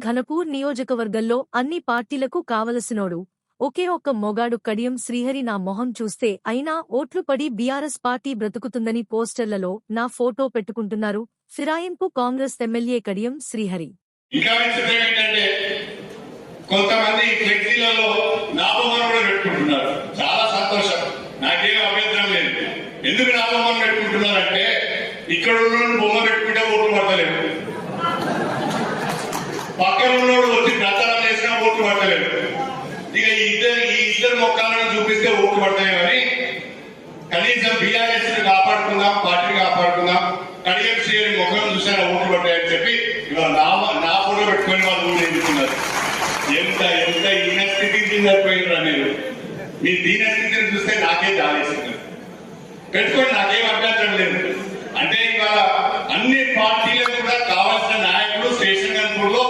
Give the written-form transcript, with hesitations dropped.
ఘనపూర్ నియోజకవర్గంలో అన్ని పార్టీలకు కావలసినోడు ఒకే ఒక్క మొగాడు కడియం శ్రీహరి. నా మొహం చూస్తే అయినా ఓట్లు పడి బీఆర్ఎస్ పార్టీ బ్రతుకుతుందని పోస్టర్లలో నా ఫోటో పెట్టుకుంటున్నారు. ఫిరాయింపు కాంగ్రెస్ ఎమ్మెల్యే కడియం శ్రీహరి. కొంతమంది ఫ్లెక్సీలలో నా బొమ్మను కూడా పెట్టుకుంటున్నారు. చాలా సంతోషం, నాకేం అభ్యంతరం లేదు. ఎందుకు నా బొమ్మను పెట్టుకుంటున్నారంటే ఇక్కడ ఉన్న బొమ్మ పెట్టుకుంటే ఓట్లు పడతలేదు, పక్కన ఉన్నోడు వచ్చి ప్రచారం చేసినా ఓట్లు పడతలేదు. ఇక ఈ ఇద్దరు మొక్కలను చూపిస్తే ఓట్లు పడతాయి. కానీ కనీసం బీఆర్ఎస్ కాపాడుకుందాం, పార్టీని కాపాడుకుందాం, కడియం శ్రీహరి ముఖం చూసారా ఓట్లు పడ్డాయని చెప్పి ఇవాళ నా ఫోటో పెట్టుకొని వాళ్ళు ఊరు ఎదుర్కొన్నారు. ఎంత ఎంత దీనస్థితికి సరిపోయినరా మీరు? మీ దీనస్థితిని చూస్తే నాకే జాలేస్తుంది. పెట్టుకొని నాకేం అభ్యంతరం లేదు. అంటే ఇవాళ అన్ని పార్టీలకు కూడా కావాల్సిన నాయకులు స్టేషన్ గన్పూర్లో